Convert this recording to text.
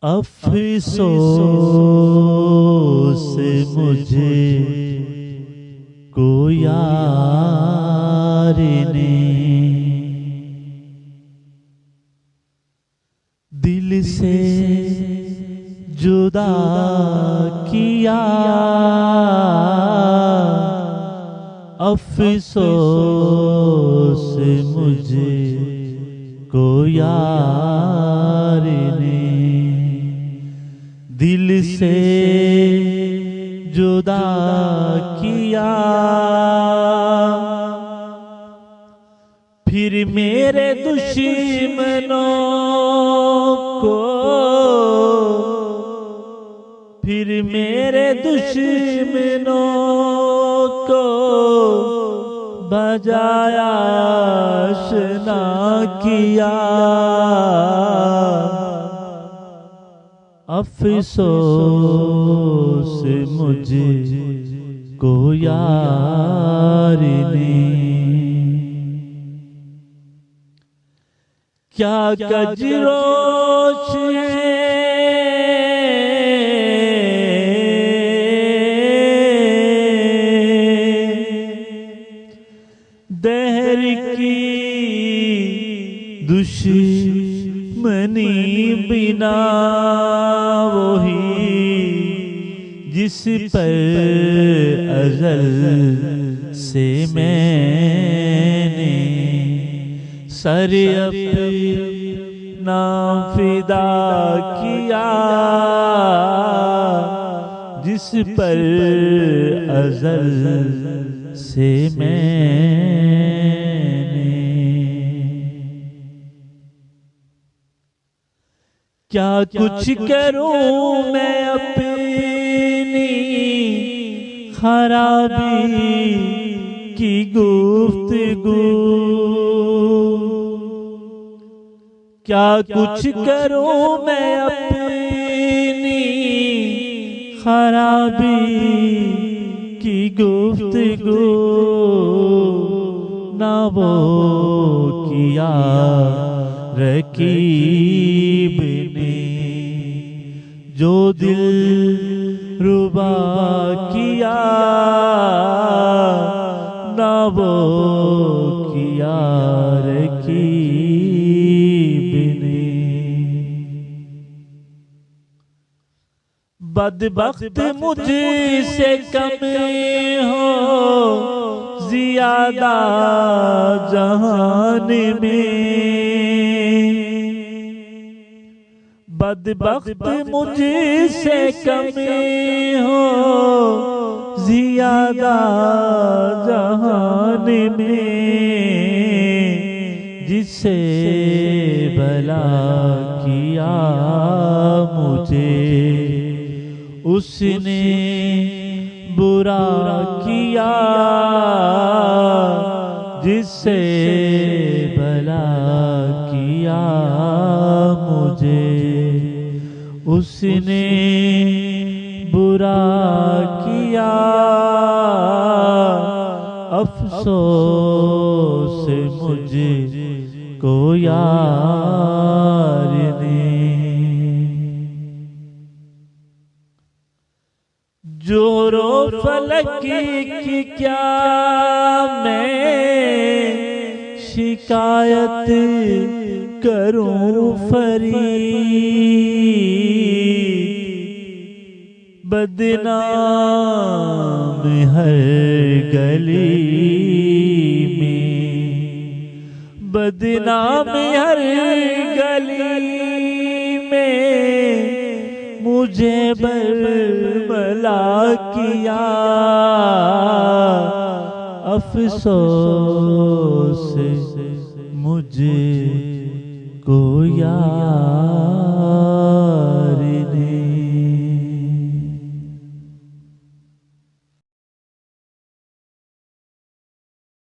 अफसोस मुझे को यार ने दिल से जुदा किया। अफसोस मुझे को यार ने दिल से जुदा किया। फिर मेरे दुश्मनों को फिर मेरे दुश्मनों को बजाया आशना किया। अफसोस मुझे को यार ने क्या कजरोच है दहर की दुश्मनी बिना वही जिस पर अज़ल से मैंने सर अपना फिदा किया। जिस पर अज़ल से मैंने क्या कुछ करूं मैं अपनी खराबी की गुफ्तगू। क्या कुछ करूं मैं अपनी खराबी की गुफ्तगू। ना वो किया रकीब ने जो दिल रुबा किया। ना वो किया रकीब ने बदबख्त मुझसे कम हो ज़ियादा जहान में। बदबख्त मुझसे कम हो ज़ियादा जहान में। जिससे भला किया मुझे उसने बुरा किया। जिससे भला किया मुझे उसने बुरा किया। अफसोस मुझे को यार ने जोरो फलक की क्या मैं शिकायत करूं फरीद। बदनाम हर गली में बदनाम हर गली में मुझे बरमला किया। अफसोस मुझे को यार